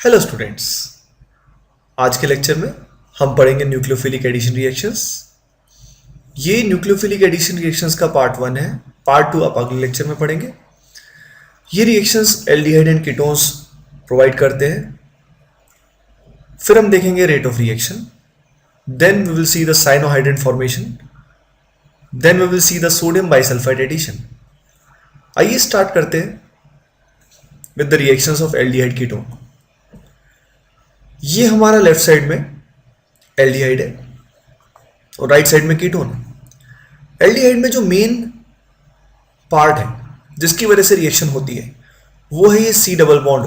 Hello students. आज के lecture में हम पढ़ेंगे न्यूक्लियोफिलिक एडिशन रिएक्शंस। ये न्यूक्लियोफिलिक एडिशन रिएक्शंस का पार्ट 1 है। पार्ट 2 आप अगले लेक्चर में पढ़ेंगे। ये reactions aldehyde and ketones provide करते हैं। फिर हम देखेंगे rate of reaction, then we will see the cyanohydrin formation, then we will see the sodium bisulphite addition. आइए स्टार्ट करते हैं with the reactions of aldehyde ketone. ये हमारा लेफ्ट साइड में एल्डिहाइड है और राइट साइड में कीटोन है। एल्डिहाइड में जो मेन पार्ट है जिसकी वजह से रिएक्शन होती है वो है ये C double bond.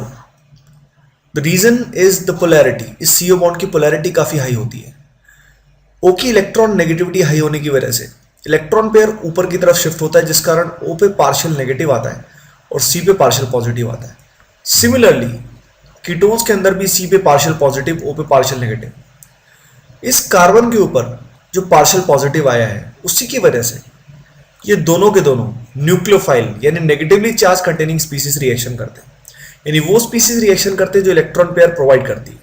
The reason is the polarity. इस सीओ बॉन्ड की पोलैरिटी काफी हाई होती है। ओ की इलेक्ट्रॉन नेगेटिविटी हाई होने की वजह से इलेक्ट्रॉन पेयर ऊपर की तरफ शिफ्ट होता है, जिस कारण ओ पे पार्शियल नेगेटिव आता है और सी पे पार्शियल पॉजिटिव आता है। सिमिलरली कीटोन्स के अंदर भी सी पे पार्शियल पॉजिटिव, ओ पे पार्शियल नेगेटिव। इस कार्बन के ऊपर जो पार्शियल पॉजिटिव आया है उसी की वजह से ये दोनों के दोनों न्यूक्लियोफाइल यानी negatively charge containing species reaction करते हैं, यानी वो स्पीसीज रिएक्शन करते हैं जो इलेक्ट्रॉन पेयर प्रोवाइड करती है।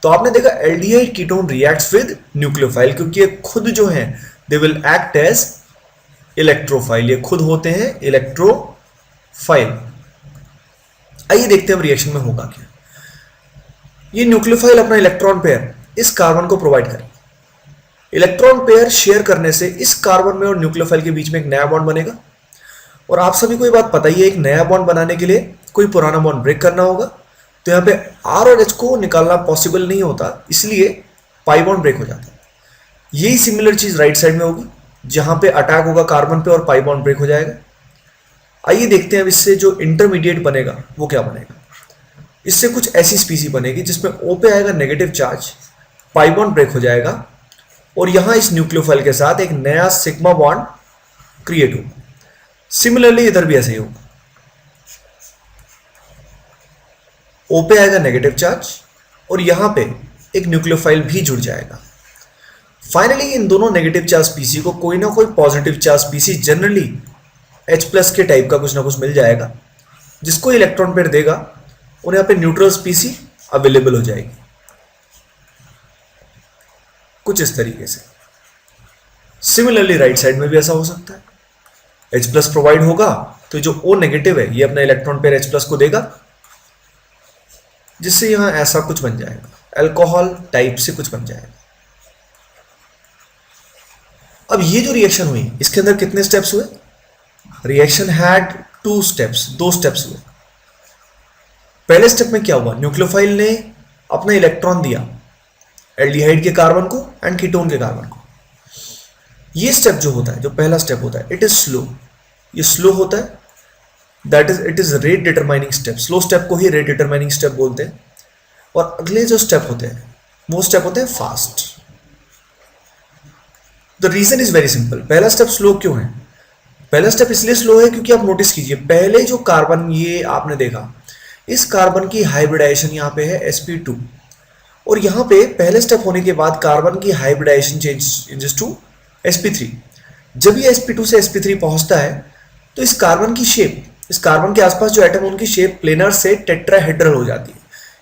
तो आपने देखा aldehyde ketone reacts with nucleophile क्योंकि ये खुद जो है they will act as electrophile. ये खुद होते हैं इलेक्ट्रोफाइल। आइए देखते हैं अब रिएक्शन में होगा क्या। ये न्यूक्लियोफाइल अपना इलेक्ट्रॉन पेयर इस कार्बन को प्रोवाइड करेगा। इलेक्ट्रॉन पेयर शेयर करने से इस कार्बन में और न्यूक्लियोफाइल के बीच में एक नया बॉन्ड बनेगा। और आप सभी को ये बात पता ही है, एक नया बॉन्ड बनाने के लिए कोई पुराना बॉन्ड ब्रेक करना होगा। तो यहाँ पे आर और एच को निकालना पॉसिबल नहीं होता, इसलिए पाई बॉन्ड ब्रेक हो जाता है। यही सिमिलर चीज राइट साइड में होगी, जहां पे अटैक होगा कार्बन पे और पाई बॉन्ड ब्रेक हो जाएगा। आइए देखते हैं अब इससे जो इंटरमीडिएट बनेगा वो क्या बनेगा। इससे कुछ ऐसी स्पीसी बनेगी जिसमें ओ पे आएगा negative charge, pi bond break हो जाएगा और यहां इस न्यूक्लियोफाइल के साथ एक नया सिग्मा बॉन्ड क्रिएट होगा। सिमिलरली इधर भी ऐसे ही होगा। ओ पे आएगा नेगेटिव चार्ज और यहां पे एक न्यूक्लियोफाइल भी जुड़ जाएगा। फाइनली इन दोनों नेगेटिव चार्ज स्पीसी को कोई ना कोई पॉजिटिव चार्ज स्पीसी, जनरली H+ के टाइप का कुछ ना कुछ मिल जाएगा, जिसको इलेक्ट्रॉन पेयर देगा और यहाँ पे न्यूट्रल स्पीसी अवेलेबल हो जाएगी कुछ इस तरीके से। सिमिलरली राइट साइड में भी ऐसा हो सकता है। H+ प्रोवाइड होगा तो जो O नेगेटिव है ये अपना इलेक्ट्रॉन पेयर H+ को देगा, जिससे यहां ऐसा कुछ बन जाएगा, अल्कोहल टाइप से कुछ बन जाएगा। अब ये जो रिएक्शन हुई इसके अंदर कितने स्टेप्स हुए? रिएक्शन हैड 2 स्टेप्स, 2 स्टेप्स हुए। पहले स्टेप में क्या हुआ, न्यूक्लियोफाइल ने अपना इलेक्ट्रॉन दिया एल्डिहाइड के कार्बन को एंड कीटोन के कार्बन को। ये स्टेप जो होता है, जो पहला स्टेप होता है, इट इज स्लो। ये स्लो होता है, that is it is rate determining step. Slow step को ही रेट डिटरमाइनिंग स्टेप बोलते हैं। और अगले जो स्टेप होते हैं वो स्टेप होते हैं fast. The reason is very simple. पहला स्टेप स्लो क्यों है? पहला स्टेप इसलिए स्लो है क्योंकि आप नोटिस कीजिए, पहले जो कार्बन ये आपने देखा, इस कार्बन की हाइब्रिडाइजेशन यहाँ पे है sp2 और यहाँ पे पहले स्टेप होने के बाद कार्बन की हाइब्रिडाइजेशन चेंजेस टू sp3। जब ये sp2 से sp3 पहुंचता है तो इस कार्बन की शेप, इस कार्बन के आसपास जो एटम उनकी शेप प्लेनर से टेट्राहेड्रल हो जाती है,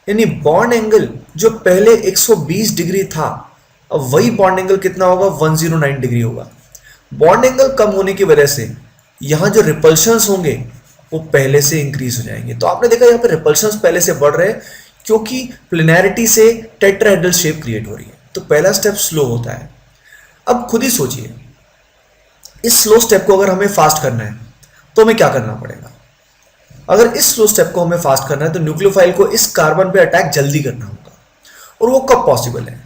यानी बॉन्ड एंगल जो पहले 120 डिग्री था अब वही बॉन्ड एंगल कितना होगा, 109 डिग्री होगा। बॉन्ड एंगल कम होने की वजह से यहां जो रिपल्शंस होंगे वो पहले से इंक्रीज हो जाएंगे। तो आपने देखा यहाँ पे रिपल्शंस पहले से बढ़ रहे हैं क्योंकि प्लेनैरिटी से टेट्राहेड्रल शेप क्रिएट हो रही है। तो पहला स्टेप स्लो होता है। अब खुद ही सोचिए, इस स्लो स्टेप को अगर हमें फास्ट करना है तो हमें क्या करना पड़ेगा? अगर इस स्लो स्टेप को हमें फास्ट करना है तो न्यूक्लियोफाइल को इस कार्बन पे अटैक जल्दी करना होगा। और वो कब पॉसिबल है?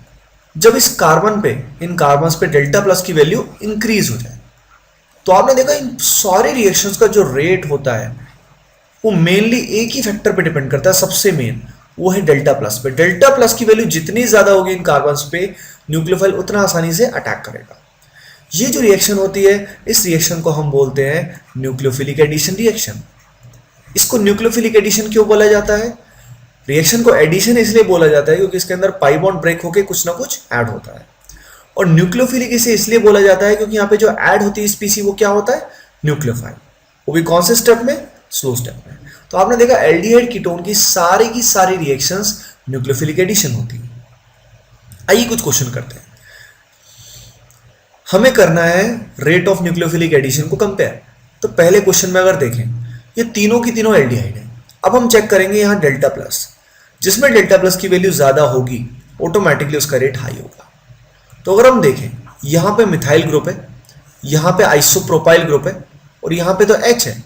जब इस कार्बन पे, इन कार्बन्स पे डेल्टा+ की वैल्यू इंक्रीज हो जाए। तो आपने देखा इन सारे रिएक्शंस का जो रेट होता है वो मेनली एक ही फैक्टर पे डिपेंड करता है, सबसे मेन वो है डेल्टा+ पे। डेल्टा+ की वैल्यू जितनी ज्यादा होगी इन कार्बन्स पे, न्यूक्लियोफाइल उतना आसानी से अटैक करेगा। ये जो रिएक्शन होती है, इस रिएक्शन को हम बोलते हैं न्यूक्लियोफिलिक एडिशन रिएक्शन। इसको न्यूक्लियोफिलिक एडिशन क्यों बोला जाता है? रिएक्शन को एडिशन इसलिए बोला जाता है क्योंकि इसके अंदर पाई बॉन्ड ब्रेक होकर कुछ ना कुछ ऐड होता है। और न्यूक्लियोफिलिक इसे इसलिए बोला जाता है क्योंकि यहाँ पे जो ऐड होती है स्पीसी वो क्या होता है, न्यूक्लियोफाइल। वो भी कौन से स्टेप में? स्लो स्टेप में। तो आपने देखा एल्डिहाइड कीटोन की सारी रिएक्शंस न्यूक्लियोफिलिक एडिशन होती है। आइए कुछ क्वेश्चन करते हैं। हमें करना है रेट ऑफ न्यूक्लियोफिलिक एडिशन को कंपेयर। तो पहले क्वेश्चन में अगर देखें, ये तीनों की तीनों एल्डिहाइड है। अब हम चेक करेंगे यहाँ डेल्टा प्लस, जिसमें डेल्टा प्लस की वैल्यू ज्यादा होगी ऑटोमेटिकली उसका रेट हाई होगा। तो अगर हम देखें, यहाँ पे मिथाइल ग्रुप है, यहाँ पे आइसोप्रोपाइल ग्रुप है और यहाँ पे तो H है।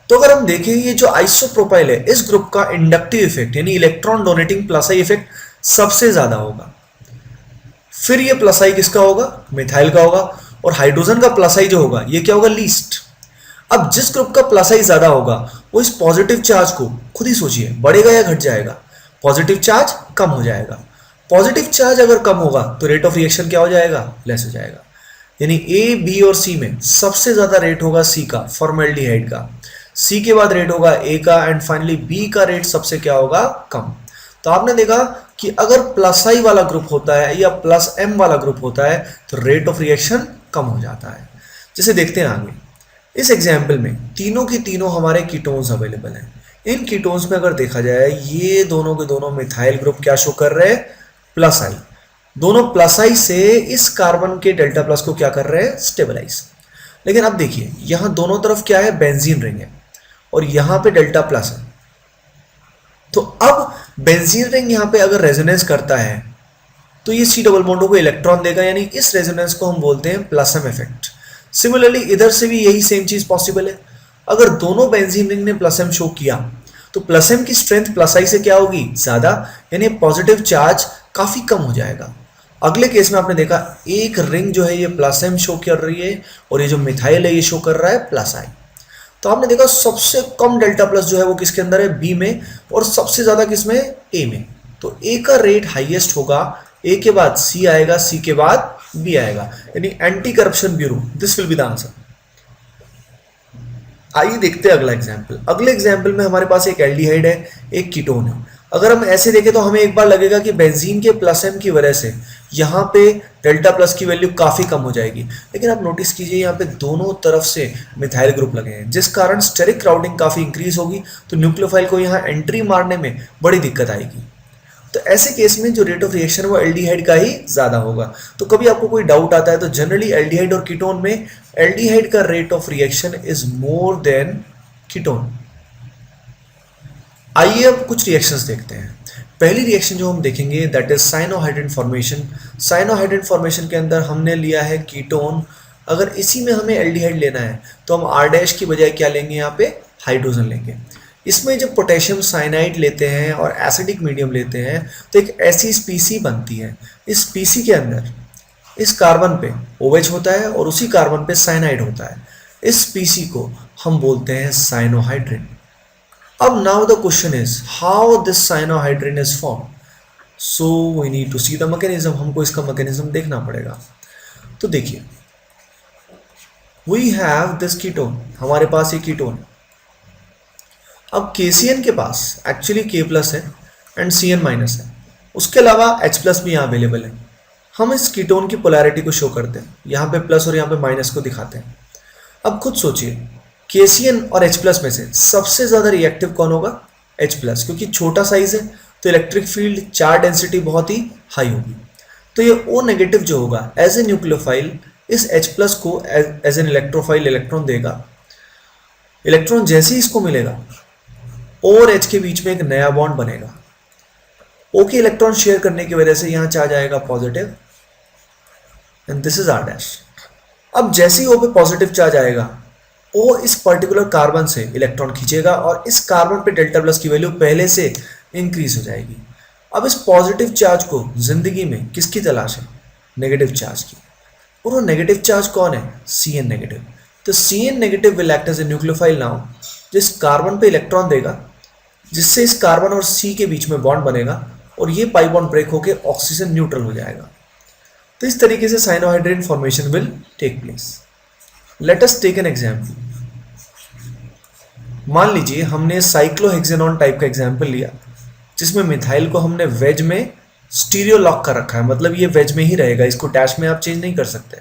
तो अगर हम देखें, ये जो आइसोप्रोपाइल है, इस ग्रुप का इंडक्टिव इफेक्ट यानी electron donating plus I effect सबसे ज्यादा होगा। फिर ये प्लस आई किसका होगा? मिथाइल का होगा। और हाइड्रोजन का प्लस आई जो होगा ये क्या होगा? लीस्ट। अब जिस ग्रुप का प्लस आई ज्यादा होगा वो इस पॉजिटिव चार्ज को खुद ही सोचिए बढ़ेगा या घट जाएगा? पॉजिटिव चार्ज कम हो जाएगा। पॉजिटिव चार्ज अगर कम होगा तो रेट ऑफ रिएक्शन क्या हो जाएगा? लेस हो जाएगा। यानी ए, बी और सी में सबसे ज्यादा रेट होगा सी का, फॉर्मल्डिहाइड का। सी के बाद रेट होगा ए का एंड फाइनली बी का रेट सबसे क्या होगा? कम। तो आपने देखा कि अगर प्लस आई वाला ग्रुप होता है या प्लस एम वाला ग्रुप होता है तो रेट ऑफ रिएक्शन कम हो जाता है। जैसे देखते हैं आगे, इस एग्जाम्पल में तीनों की तीनों हमारे कीटोन्स अवेलेबल हैं। इन कीटोन्स में अगर देखा जाए, ये दोनों के दोनों मिथाइल ग्रुप क्या शो कर रहे हैं? प्लस आई। दोनों प्लस आई से इस कार्बन के डेल्टा प्लस को क्या कर रहे हैं? स्टेबलाइज। लेकिन अब देखिए, यहां दोनों तरफ क्या है? बेंजीन रिंग है और यहां पे डेल्टा प्लस है। तो अब बेंजीन रिंग यहां पे अगर रेजोनेंस करता है तो ये सी डबल बॉन्डों को इलेक्ट्रॉन देगा, यानी इस रेजोनेंस को हम बोलते हैं प्लस एम इफेक्ट। सिमिलरली इधर से भी यही सेम चीज पॉसिबल है। अगर दोनों बेंजीन रिंग ने प्लस एम शो किया तो प्लस एम की स्ट्रेंथ प्लस आई से क्या होगी? ज्यादा, यानी पॉजिटिव चार्ज काफी कम हो जाएगा। अगले केस में आपने देखा, एक रिंग जो है ये प्लस एम शो कर रही है और ये जो मिथाइल है ये शो कर रहा है प्लस आई। तो आपने देखा सबसे कम डेल्टा प्लस जो है वो किसके अंदर है? बी में, और सबसे ज्यादा किसमें? ए में। तो ए का रेट हाईएस्ट होगा, ए के बाद सी आएगा, सी के बाद बी आएगा, यानी anti corruption bureau, this will be the answer. आइए देखते हैं अगला एग्जाम्पल। अगले एग्जाम्पल में हमारे पास एक एल्डिहाइड है, एक कीटोन है। अगर हम ऐसे देखें तो हमें एक बार लगेगा कि बेंजीन के प्लस एम की वजह से यहाँ पे डेल्टा प्लस की वैल्यू काफी कम हो जाएगी। लेकिन आप नोटिस कीजिए, यहाँ पे दोनों तरफ से मिथाइल ग्रुप लगे हैं, जिस कारण स्टेरिक क्राउडिंग काफी इंक्रीज होगी, तो न्यूक्लियोफाइल को यहाँ एंट्री मारने में बड़ी दिक्कत आएगी। तो ऐसे केस में जो रेट ऑफ रिएक्शन वो एल्डिहाइड का ही ज्यादा होगा। तो कभी आपको कोई डाउट आता है तो जनरली एल्डिहाइड और कीटोन में एल्डिहाइड का rate of reaction is more than ketone. आइए अब कुछ रिएक्शंस देखते हैं। पहली रिएक्शन जो हम देखेंगे that is cyanohydrin formation. Cyanohydrin formation के अंदर हमने लिया है कीटोन। अगर इसी में हमें एल्डिहाइड लेना है तो हम आर डैश की बजाय क्या लेंगे? यहाँ पे हाइड्रोजन लेंगे। इसमें जब पोटेशियम साइनाइड लेते हैं और एसिडिक मीडियम लेते हैं तो एक ऐसी स्पीसी बनती है। इस स्पीसी के अंदर इस कार्बन पे OH होता है और उसी कार्बन पे साइनाइड होता है। इस स्पीसी को हम बोलते हैं साइनोहाइड्रिन। अब now the question is how this cyanohydrin is form. So we need to see the mechanism. हमको इसका मैकेनिज्म देखना पड़ेगा। तो देखिए, वी हैव दिस कीटोन, हमारे पास ये कीटोन। अब KCN के पास एक्चुअली K प्लस है एंड CN माइनस है, उसके अलावा H प्लस भी यहाँ अवेलेबल है। हम इस कीटोन की पोलैरिटी को शो करते हैं, यहाँ पे प्लस और यहाँ पे माइनस को दिखाते हैं। अब खुद सोचिए, KCN और H प्लस में से सबसे ज्यादा रिएक्टिव कौन होगा? H प्लस, क्योंकि छोटा साइज है तो इलेक्ट्रिक फील्ड चार्ज डेंसिटी बहुत ही हाई होगी। तो ये O नेगेटिव जो होगा एज ए न्यूक्लियोफाइल इस H प्लस को एज एन इलेक्ट्रोफाइल इलेक्ट्रॉन देगा। इलेक्ट्रॉन जैसे ही इसको मिलेगा O और H के बीच में एक नया बॉन्ड बनेगा। O के इलेक्ट्रॉन शेयर करने की वजह से यहां चार्ज आएगा positive and this is R dash. अब जैसे ही O पे पॉजिटिव चार्ज आएगा, O इस पर्टिकुलर कार्बन से इलेक्ट्रॉन खींचेगा और इस कार्बन पे डेल्टा प्लस की वैल्यू पहले से इंक्रीज हो जाएगी। अब इस पॉजिटिव चार्ज को जिंदगी में किसकी तलाश है? नेगेटिव चार्ज की। और वो नेगेटिव चार्ज कौन है? CN negative. तो CN negative will act as a nucleophile now, जिस कार्बन पे इलेक्ट्रॉन देगा, जिससे इस कार्बन और C के बीच में बॉन्ड बनेगा और ये पाई बॉन्ड ब्रेक होके ऑक्सीजन न्यूट्रल हो जाएगा। तो इस तरीके से cyanohydrin formation will take place. Let us take an example. मान लीजिए हमने साइक्लोहेक्सेनॉन टाइप का एग्जांपल लिया, जिसमें मिथाइल को हमने वेज में स्टीरियो लॉक कर रखा है, मतलब ये वेज में ही रहेगा, इसको डैश में आप चेंज नहीं कर सकते।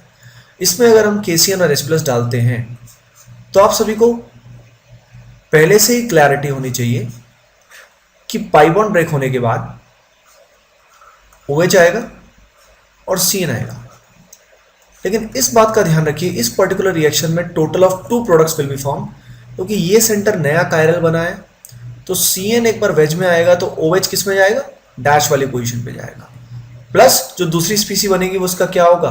इसमें अगर हम KCN और H प्लस डालते हैं तो आप सभी को पहले से ही क्लैरिटी होनी चाहिए कि पाई बॉन्ड ब्रेक होने के बाद OH आएगा और CN आएगा। लेकिन इस बात का ध्यान रखिए, इस पर्टिकुलर रिएक्शन में total of 2 products will be form, क्योंकि ये सेंटर नया कायरल बना है, तो CN एक बार वेज में आएगा तो OH किस में जाएगा, डैश वाली पोजीशन पे जाएगा, प्लस जो दूसरी स्पीसी बनेगी वो उसका क्या होगा,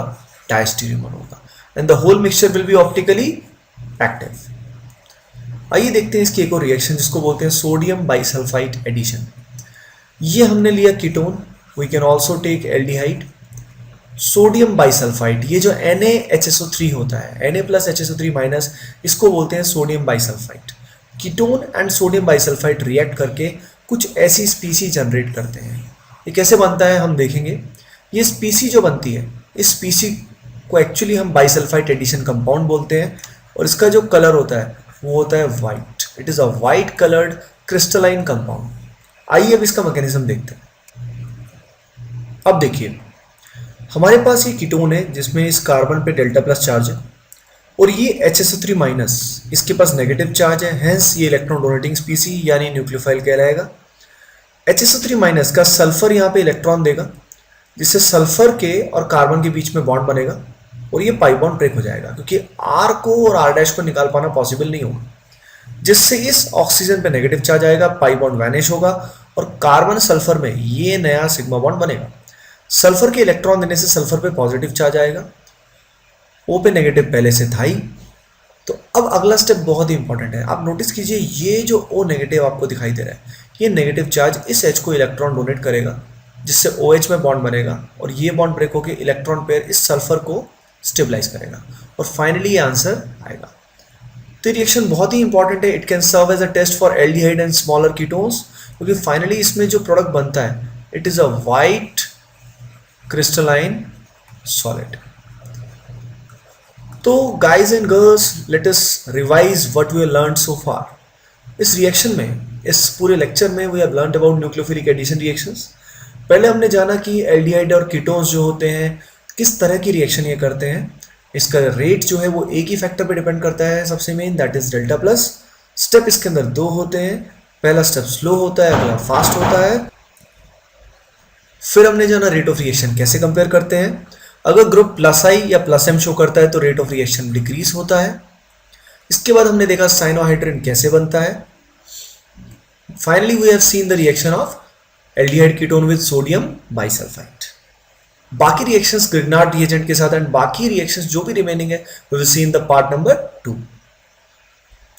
डायस्टीरियमर होगा, and the whole mixture will be optically active. आइए देखते हैं इसकी एक और रिएक्शन जिसको बोलते हैं सोडियम बाइसल्फाइड एडिशन। ये हमने लिया ketone, we can also take aldehyde. Sodium bisulphite, ये जो NaHSO3 होता है, Na प्लस HSO3 माइनस, इसको बोलते हैं sodium bisulphide. Ketone and sodium bisulphide react करके कुछ ऐसी स्पीसी जनरेट करते हैं। ये कैसे बनता है हम देखेंगे। ये स्पीसी जो बनती है, इस स्पीसी को एक्चुअली हम बाइसल्फाइड एडिशन कंपाउंड बोलते हैं, और इसका जो कलर होता है वो होता है white. It is a white coloured crystalline compound. आइए अब इसका मैकेनिज्म देखते हैं। अब देखिए, हमारे पास ये कीटोन है जिसमें इस कार्बन पे डेल्टा प्लस चार्ज है, और ये HSO3 माइनस, इसके पास नेगेटिव चार्ज है, हेंस ये इलेक्ट्रॉन डोनेटिंग स्पीसी यानी न्यूक्लियोफाइल कहलाएगा। HSO3 माइनस का सल्फर यहाँ पे इलेक्ट्रॉन देगा, जिससे सल्फर के और कार्बन के बीच में बॉन्ड बनेगा, और ये पाई बॉन्ड ब्रेक हो जाएगा, क्योंकि R को और R डैश को निकाल पाना पॉसिबल नहीं होगा, जिससे इस ऑक्सीजन पे नेगेटिव चार्ज आएगा, पाई बॉन्ड वैनिश होगा, और कार्बन सल्फर में ये नया सिग्मा बॉन्ड बनेगा। सल्फर के इलेक्ट्रॉन देने से सल्फर पे पॉजिटिव चार्ज आएगा, O पे नेगेटिव पहले से था ही। तो अब अगला स्टेप बहुत ही इंपॉर्टेंट है। आप नोटिस कीजिए, ये जो O नेगेटिव आपको दिखाई दे रहा है, ये नेगेटिव चार्ज इस H को इलेक्ट्रॉन डोनेट करेगा, जिससे OH में बॉन्ड बनेगा, और ये बॉन्ड ब्रेक होकर इलेक्ट्रॉन पेयर इस सल्फर को स्टेबलाइज करेगा, और फाइनली ये आंसर आएगा। तो रिएक्शन बहुत ही इंपॉर्टेंट है। It can serve as a test for aldehyde and smaller ketones, क्योंकि फाइनली इसमें जो प्रोडक्ट बनता है it is a white crystalline solid. तो guys and girls, let us revise what we have learned so far. इस reaction में, इस पूरे लेक्चर में we have learned about nucleophilic addition reactions. पहले हमने जाना कि एल्डिहाइड और कीटोन्स जो होते हैं किस तरह की रिएक्शन ये करते हैं। इसका रेट जो है वो एक ही फैक्टर पे डिपेंड करता है, सबसे main, that is delta plus. Step इसके अंदर 2 होते हैं, पहला स्टेप स्लो होता है, अगला फास्ट होता है। फिर हमने जाना रेट ऑफ रिएक्शन कैसे कंपेयर करते हैं। अगर ग्रुप प्लस आई या प्लस एम शो करता है तो रेट ऑफ रिएक्शन डिक्रीज होता है। इसके बाद हमने देखा साइनोहाइड्रिन कैसे बनता है। Finally we have seen the reaction of aldehyde ketone with sodium bisulphite. बाकी रिएक्शंस ग्रिग्नार्ड रिएजेंट के साथ एंड बाकी रिएक्शंस जो भी रिमेनिंग है we will see in the part number 2।